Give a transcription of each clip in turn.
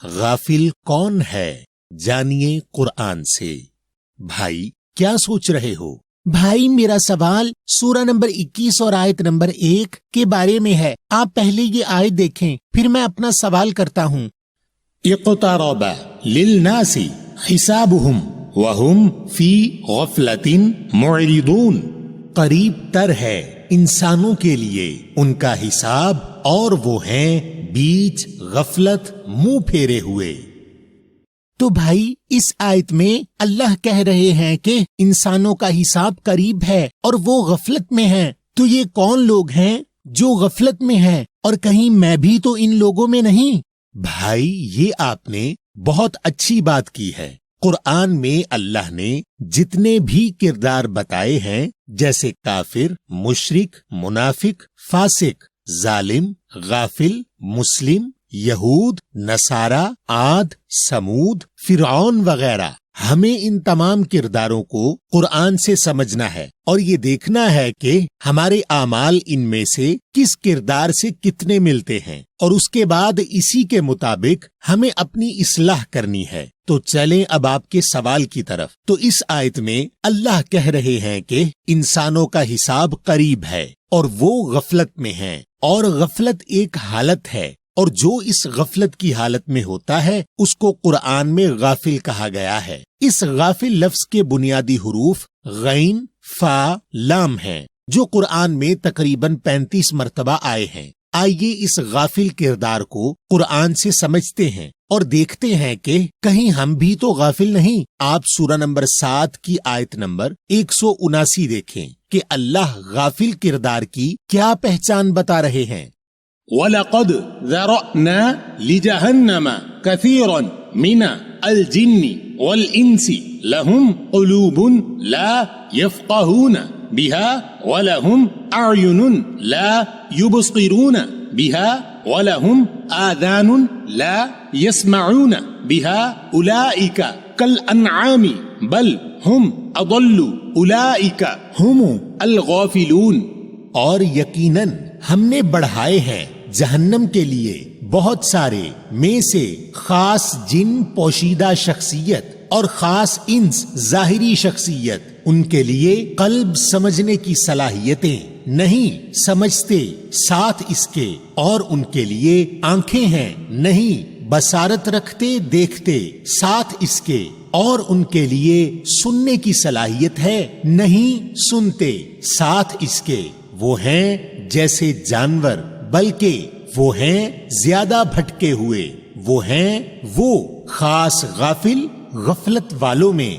غافل کون ہے؟ جانیے قرآن سے۔ بھائی کیا سوچ رہے ہو؟ بھائی میرا سوال سورہ نمبر 21 اور آیت نمبر 1 کے بارے میں ہے۔ آپ پہلے یہ آیت دیکھیں، پھر میں اپنا سوال کرتا ہوں۔ اقترب للناس حسابهم وهم فی غفلۃ معرضون۔ قریب تر ہے انسانوں کے لیے ان کا حساب اور وہ ہیں بیچ غفلت منہ پھیرے ہوئے۔ تو بھائی اس آیت میں اللہ کہہ رہے ہیں کہ انسانوں کا حساب قریب ہے اور وہ غفلت میں ہیں۔ تو یہ کون لوگ ہیں جو غفلت میں ہیں؟ اور کہیں میں بھی تو ان لوگوں میں نہیں؟ بھائی یہ آپ نے بہت اچھی بات کی ہے۔ قرآن میں اللہ نے جتنے بھی کردار بتائے ہیں، جیسے کافر، مشرک، منافق، فاسق، ظالم، غافل، مسلم، یہود، نصارہ، عاد، سمود، فرعون وغیرہ، ہمیں ان تمام کرداروں کو قرآن سے سمجھنا ہے اور یہ دیکھنا ہے کہ ہمارے اعمال ان میں سے کس کردار سے کتنے ملتے ہیں، اور اس کے بعد اسی کے مطابق ہمیں اپنی اصلاح کرنی ہے۔ تو چلیں اب آپ کے سوال کی طرف۔ تو اس آیت میں اللہ کہہ رہے ہیں کہ انسانوں کا حساب قریب ہے اور وہ غفلت میں ہیں، اور غفلت ایک حالت ہے، اور جو اس غفلت کی حالت میں ہوتا ہے اس کو قرآن میں غافل کہا گیا ہے۔ اس غافل لفظ کے بنیادی حروف غین، فا، لام ہیں، جو قرآن میں تقریباً 35 مرتبہ آئے ہیں۔ آئیے اس غافل کردار کو قرآن سے سمجھتے ہیں اور دیکھتے ہیں کہ کہیں ہم بھی تو غافل نہیں۔ آپ سورہ نمبر 7 کی آیت نمبر 179 دیکھیں کہ اللہ غافل کردار کی کیا پہچان بتا رہے ہیں۔ وَلَقَدْ ذَرَأْنَا لِجَهَنَّمَ كَثِيرًا مِنَ الْجِنِّ وَالْإِنسِ لَهُمْ قُلُوبٌ لَا يَفْقَهُونَ بِهَا وَلَهُمْ أَعْيُنٌ لَا يُبْصِرُونَ بِهَا وَلَهُمْ آذَانٌ لَا يَسْمَعُونَ بِهَا أُولَئِكَ كَالْأَنْعَامِ بَلْ هُمْ أَضَلُّ أُولَئِكَ هُمُ الْغَافِلُونَ۔ اور یقیناً ہم نے بڑھائے ہیں جہنم کے لیے بہت سارے میں سے خاص جن پوشیدہ شخصیت اور خاص انس ظاہری شخصیت، ان کے لیے قلب سمجھنے کی صلاحیتیں نہیں سمجھتے ساتھ اس کے، اور ان کے لیے آنکھیں ہیں نہیں بصارت رکھتے دیکھتے ساتھ اس کے، اور ان کے لیے سننے کی صلاحیت ہے نہیں سنتے ساتھ اس کے۔ وہ ہیں جیسے جانور بلکہ وہ ہیں زیادہ بھٹکے ہوئے، وہ ہیں وہ خاص غافل غفلت والوں میں۔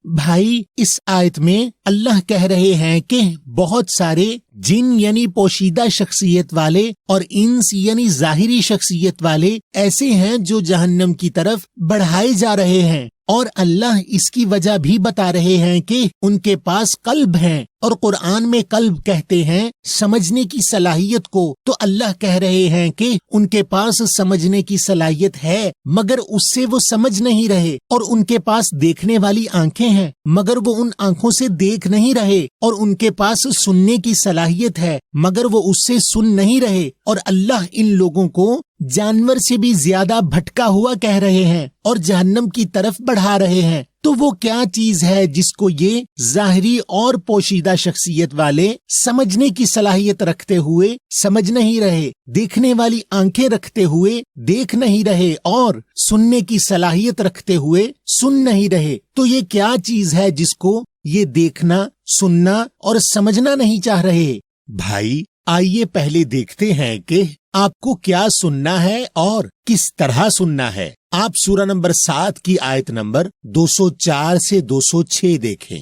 بھائی اس آیت میں اللہ کہہ رہے ہیں کہ بہت سارے جن یعنی پوشیدہ شخصیت والے اور انس یعنی ظاہری شخصیت والے ایسے ہیں جو جہنم کی طرف بڑھائے جا رہے ہیں، اور اللہ اس کی وجہ بھی بتا رہے ہیں کہ ان کے پاس قلب ہیں، اور قرآن میں قلب کہتے ہیں سمجھنے کی صلاحیت کو۔ تو اللہ کہہ رہے ہیں کہ ان کے پاس سمجھنے کی صلاحیت ہے مگر اس سے وہ سمجھ نہیں رہے، اور ان کے پاس دیکھنے والی آنکھیں ہیں مگر وہ ان آنکھوں سے دیکھ نہیں رہے، اور ان کے پاس سننے کی صلاحیت ہے مگر وہ اس سے سن نہیں رہے، اور اللہ ان لوگوں کو جانور سے بھی زیادہ بھٹکا ہوا کہہ رہے ہیں اور جہنم کی طرف بڑھا رہے ہیں۔ تو وہ کیا چیز ہے جس کو یہ ظاہری اور پوشیدہ شخصیت والے سمجھنے کی صلاحیت رکھتے ہوئے سمجھ نہیں رہے، دیکھنے والی آنکھیں رکھتے ہوئے دیکھ نہیں رہے، اور سننے کی صلاحیت رکھتے ہوئے سن نہیں رہے؟ تو یہ کیا چیز ہے جس کو یہ دیکھنا، سننا اور سمجھنا نہیں چاہ رہے؟ بھائی آئیے پہلے دیکھتے ہیں کہ آپ کو کیا سننا ہے اور کس طرح سننا ہے۔ آپ سورہ نمبر 7 کی آیت نمبر 204 سے 206 دیکھیں۔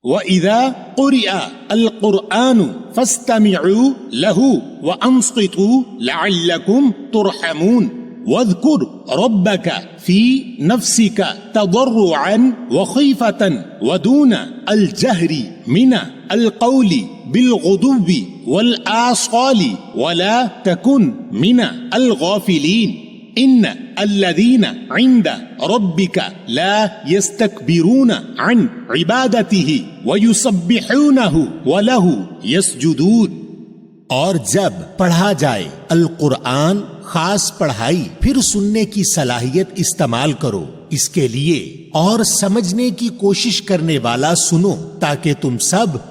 وَإِذَا قُرِئَ الْقُرْآنُ فَاسْتَمِعُوا لَهُ وَأَنصِتُوا لَعَلَّكُمْ تُرْحَمُونَ وَاذْكُرْ رَبَّكَ فِي نَفْسِكَ تَضَرُّعًا وَخِيفَةً وَدُونَ الْجَهْرِ مِنَ الْقَوْلِ بِالْغُدُوِّ وَالْآصَالِ وَلَا تَكُنْ مِنَ الْغَافِلِينَ إِنَّ الَّذِينَ عِندَ رَبِّكَ لَا يَسْتَكْبِرُونَ عَنْ عِبَادَتِهِ وَيُسَبِّحُونَهُ وَلَهُ يَسْجُدُونَ۔ اور جب پڑھا جائے القرآن خاص پڑھائی پھر سننے کی صلاحیت استعمال کرو اس کے لیے، اور سمجھنے کی کوشش کرنے والا سنو تاکہ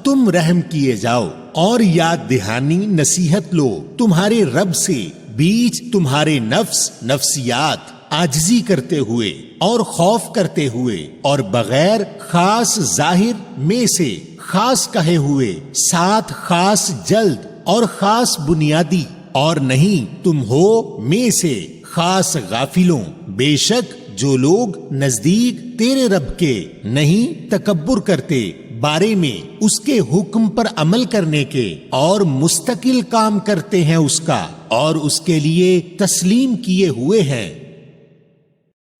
تم رحم کیے جاؤ، اور یاد دہانی نصیحت لو تمہارے رب سے بیچ تمہارے نفسیات عاجزی کرتے ہوئے اور خوف کرتے ہوئے، اور بغیر خاص ظاہر میں سے خاص کہے ہوئے، ساتھ خاص جلد اور خاص بنیادی، اور نہیں تم ہو میں سے خاص غافلوں۔ بے شک جو لوگ نزدیک تیرے رب کے نہیں تکبر کرتے بارے میں اس کے حکم پر عمل کرنے کے، اور مستقل کام کرتے ہیں اس کا، اور اس کے لیے تسلیم کیے ہوئے ہیں۔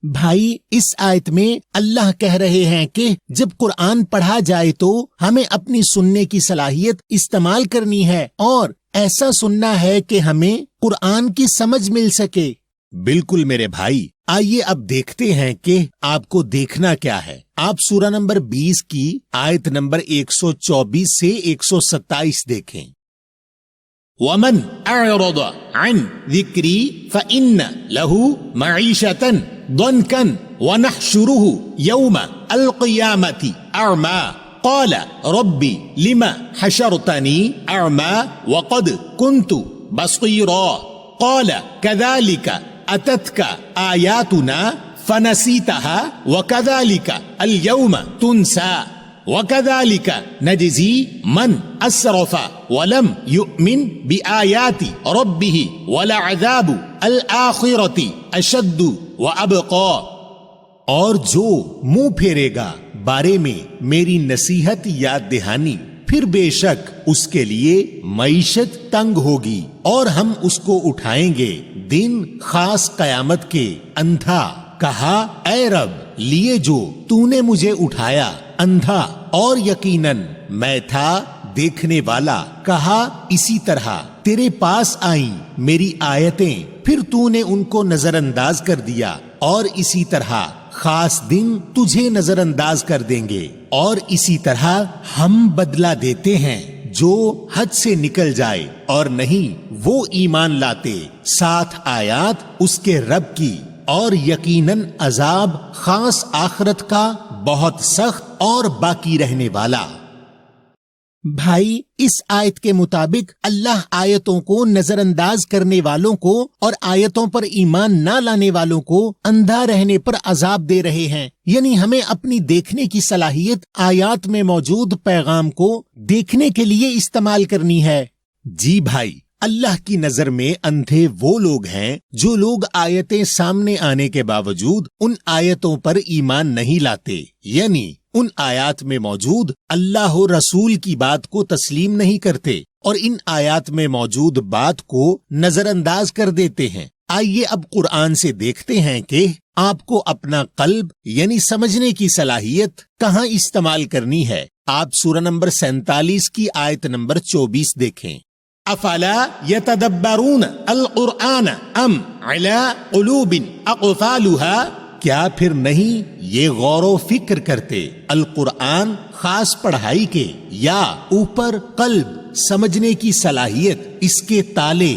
بھائی، اس آیت میں اللہ کہہ رہے ہیں کہ جب قرآن پڑھا جائے تو ہمیں اپنی سننے کی صلاحیت استعمال کرنی ہے، اور ایسا سننا ہے کہ ہمیں قرآن کی سمجھ مل سکے۔ بالکل میرے بھائی، آئیے اب دیکھتے ہیں کہ آپ کو دیکھنا کیا ہے۔ آپ سورہ نمبر 20 کی آیت نمبر 124 سے 127 دیکھیں۔ ومن اعرض عن ذکری فإن له معیشة ضنکا ونحشره يوم القیامة اعمى قال رب لم حشرتني اعمى وقد كنت بصيرا قال كذلك اتتك آیاتنا فنسیتها وكذلك اليوم تنسى وَكَذَلِكَ نَجْزِي مَنْ أَسْرَفَ وَلَمْ يُؤْمِنْ بِآيَاتِ رَبِّهِ وَلَعَذَابُ الْآخِرَةِ أَشَدُّ وَأَبْقَى، اور جو منہ پھیرے گا بارے میں میری نصیحت یاد دہانی، پھر بے شک اس کے لیے معیشت تنگ ہوگی، اور ہم اس کو اٹھائیں گے دن خاص قیامت کے اندھا۔ کہا اے رب، لیے جو تو نے مجھے اٹھایا اندھا، اور یقیناً میں تھا دیکھنے والا۔ کہا اسی طرح تیرے پاس آئیں میری آیتیں، پھر تو نے ان کو نظر انداز کر دیا، اور اسی طرح خاص دن تجھے نظر انداز کر دیں گے، اور اسی طرح ہم بدلہ دیتے ہیں جو حد سے نکل جائے اور نہیں وہ ایمان لاتے ساتھ آیات اس کے رب کی، اور یقیناً عذاب خاص آخرت کا بہت سخت اور باقی رہنے والا۔ بھائی، اس آیت کے مطابق اللہ آیتوں کو نظر انداز کرنے والوں کو اور آیتوں پر ایمان نہ لانے والوں کو اندھا رہنے پر عذاب دے رہے ہیں، یعنی ہمیں اپنی دیکھنے کی صلاحیت آیات میں موجود پیغام کو دیکھنے کے لیے استعمال کرنی ہے۔ جی بھائی، اللہ کی نظر میں اندھے وہ لوگ ہیں جو لوگ آیتیں سامنے آنے کے باوجود ان آیتوں پر ایمان نہیں لاتے، یعنی ان آیات میں موجود اللہ و رسول کی بات کو تسلیم نہیں کرتے اور ان آیات میں موجود بات کو نظر انداز کر دیتے ہیں۔ آئیے اب قرآن سے دیکھتے ہیں کہ آپ کو اپنا قلب یعنی سمجھنے کی صلاحیت کہاں استعمال کرنی ہے۔ آپ سورہ نمبر 47 کی آیت نمبر 24 دیکھیں۔ افلا يتدبرون القرآن ام على قلوب اقفالها، کیا پھر نہیں یہ غور و فکر کرتے القرآن خاص پڑھائی کے، یا اوپر قلب سمجھنے کی صلاحیت اس کے تالے؟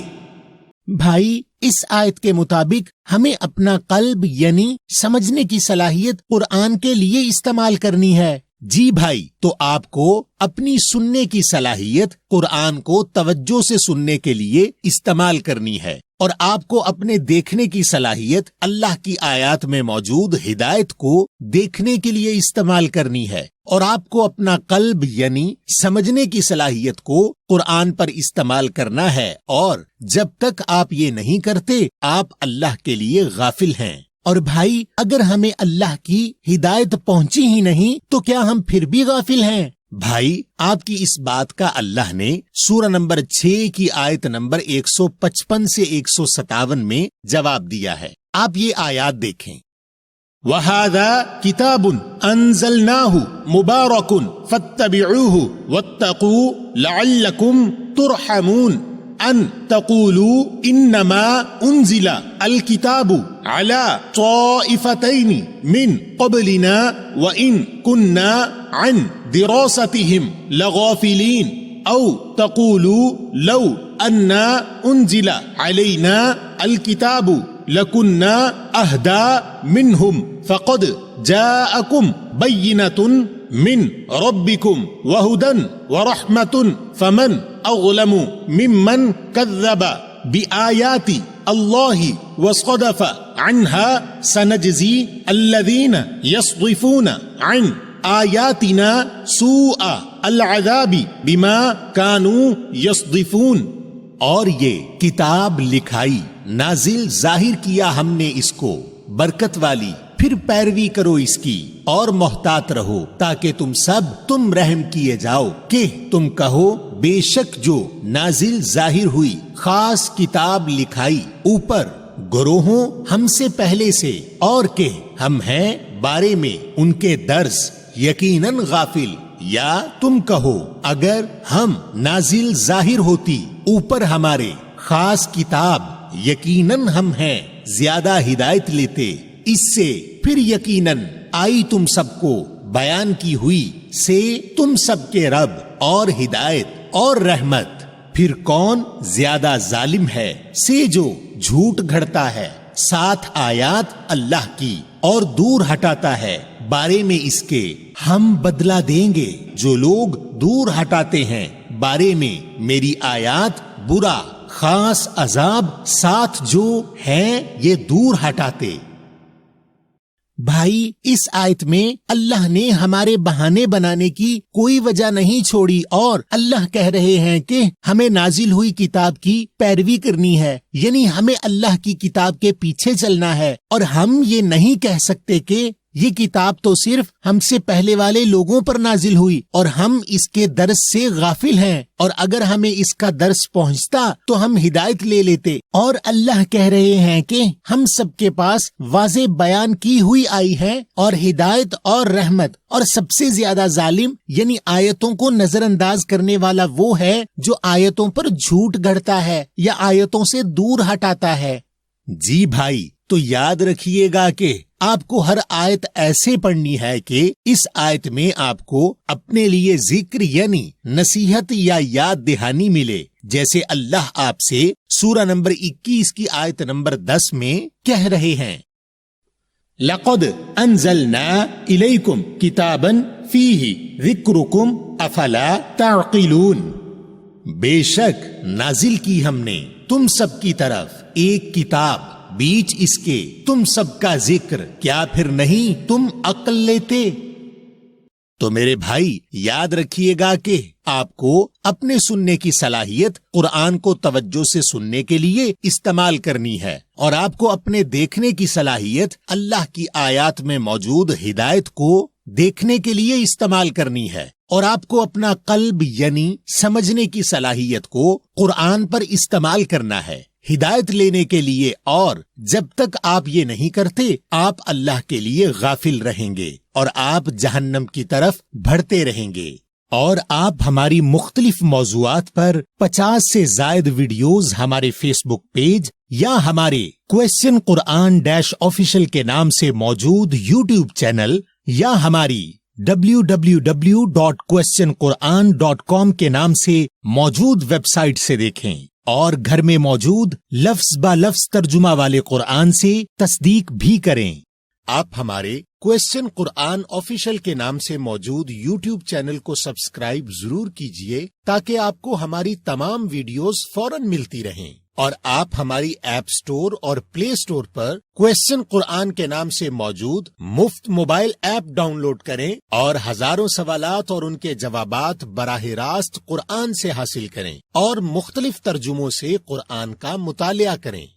بھائی، اس آیت کے مطابق ہمیں اپنا قلب یعنی سمجھنے کی صلاحیت قرآن کے لیے استعمال کرنی ہے۔ جی بھائی، تو آپ کو اپنی سننے کی صلاحیت قرآن کو توجہ سے سننے کے لیے استعمال کرنی ہے، اور آپ کو اپنے دیکھنے کی صلاحیت اللہ کی آیات میں موجود ہدایت کو دیکھنے کے لیے استعمال کرنی ہے، اور آپ کو اپنا قلب یعنی سمجھنے کی صلاحیت کو قرآن پر استعمال کرنا ہے، اور جب تک آپ یہ نہیں کرتے آپ اللہ کے لیے غافل ہیں۔ اور بھائی، اگر ہمیں اللہ کی ہدایت پہنچی ہی نہیں تو کیا ہم پھر بھی غافل ہیں؟ بھائی، آپ کی اس بات کا اللہ نے سورہ نمبر 6 کی آیت نمبر 155 سے 157 میں جواب دیا ہے۔ آپ یہ آیات دیکھیں۔ وَهَذَا كِتَابٌ أَنزَلْنَاهُ مُبَارَكٌ فَاتَّبِعُوهُ وَاتَّقُوا لَعَلَّكُمْ تُرْحَمُونَ أَن تَقُولُوا إِنَّمَا أُنزِلَ الْكِتَابُ عَلَى طَائِفَتَيْنِ مِنْ قَبْلِنَا وَإِنْ كُنَّا عَنْ دِرَاسَتِهِمْ لَغَافِلِينَ أو تقولوا لو أن أنزل علينا الكتاب لكنا أهدى منهم فقد جاءكم بينة من ربكم وهدى ورحمة فمن أظلم ممن كذب بآيات الله وصدف عنها سنجزي الذين يصدفون عن آیاتنا سوء العذاب بما كانوا يصدفون. اور یہ کتاب لکھائی نازل ظاہر کیا ہم نے اس کو برکت والی، پھر پیروی کرو اس کی اور محتاط رہو تاکہ تم رحم کیے جاؤ کہ تم کہو بے شک جو نازل ظاہر ہوئی خاص کتاب لکھائی اوپر گروہوں ہم سے پہلے سے، اور کہ ہم ہیں بارے میں ان کے درس یقیناً غافل. یا تم کہو اگر ہم نازل ظاہر ہوتی اوپر ہمارے خاص کتاب یقیناً ہم ہیں زیادہ ہدایت لیتے اس سے، پھر یقیناً آئی تم سب کو بیان کی ہوئی سے تم سب کے رب اور ہدایت اور رحمت. پھر کون زیادہ ظالم ہے سے جو جھوٹ گھڑتا ہے ساتھ آیات اللہ کی اور دور ہٹاتا ہے بارے میں اس کے. ہم بدلہ دیں گے جو لوگ دور ہٹاتے ہیں بارے میں میری آیات برا خاص عذاب ساتھ جو ہیں یہ دور ہٹاتے. بھائی اس آیت میں اللہ نے ہمارے بہانے بنانے کی کوئی وجہ نہیں چھوڑی، اور اللہ کہہ رہے ہیں کہ ہمیں نازل ہوئی کتاب کی پیروی کرنی ہے، یعنی ہمیں اللہ کی کتاب کے پیچھے چلنا ہے. اور ہم یہ نہیں کہہ سکتے کہ یہ کتاب تو صرف ہم سے پہلے والے لوگوں پر نازل ہوئی اور ہم اس کے درس سے غافل ہیں، اور اگر ہمیں اس کا درس پہنچتا تو ہم ہدایت لے لیتے. اور اللہ کہہ رہے ہیں کہ ہم سب کے پاس واضح بیان کی ہوئی آئی ہے اور ہدایت اور رحمت، اور سب سے زیادہ ظالم یعنی آیتوں کو نظر انداز کرنے والا وہ ہے جو آیتوں پر جھوٹ گھڑتا ہے یا آیتوں سے دور ہٹاتا ہے. جی بھائی، تو یاد رکھیے گا کہ آپ کو ہر آیت ایسے پڑھنی ہے کہ اس آیت میں آپ کو اپنے لیے ذکر یعنی نصیحت یا یاد دہانی ملے، جیسے اللہ آپ سے سورہ نمبر 21 کی آیت نمبر 10 میں کہہ رہے ہیں لقد انزلنا الیکم کتابا فیہ ذکرکم افلا تعقلون. بے شک نازل کی ہم نے تم سب کی طرف ایک کتاب، بیچ اس کے تم سب کا ذکر، کیا پھر نہیں تم عقل لیتے؟ تو میرے بھائی یاد رکھیے گا کہ آپ کو اپنے سننے کی صلاحیت قرآن کو توجہ سے سننے کے لیے استعمال کرنی ہے، اور آپ کو اپنے دیکھنے کی صلاحیت اللہ کی آیات میں موجود ہدایت کو دیکھنے کے لیے استعمال کرنی ہے، اور آپ کو اپنا قلب یعنی سمجھنے کی صلاحیت کو قرآن پر استعمال کرنا ہے ہدایت لینے کے لیے. اور جب تک آپ یہ نہیں کرتے آپ اللہ کے لیے غافل رہیں گے اور آپ جہنم کی طرف بڑھتے رہیں گے. اور آپ ہماری مختلف موضوعات پر 50 سے زائد ویڈیوز ہمارے فیس بک پیج یا ہمارے کوسچن قرآن آفیشل کے نام سے موجود یوٹیوب چینل یا ہماری www.questionquran.com کے نام سے موجود ویب سائٹ سے دیکھیں، اور گھر میں موجود لفظ با لفظ ترجمہ والے قرآن سے تصدیق بھی کریں. آپ ہمارے کوسچن قرآن آفیشل کے نام سے موجود یوٹیوب چینل کو سبسکرائب ضرور کیجئے تاکہ آپ کو ہماری تمام ویڈیوز فوراً ملتی رہیں. اور آپ ہماری ایپ سٹور اور پلے سٹور پر کوسچن قرآن کے نام سے موجود مفت موبائل ایپ ڈاؤن لوڈ کریں اور ہزاروں سوالات اور ان کے جوابات براہ راست قرآن سے حاصل کریں اور مختلف ترجموں سے قرآن کا مطالعہ کریں.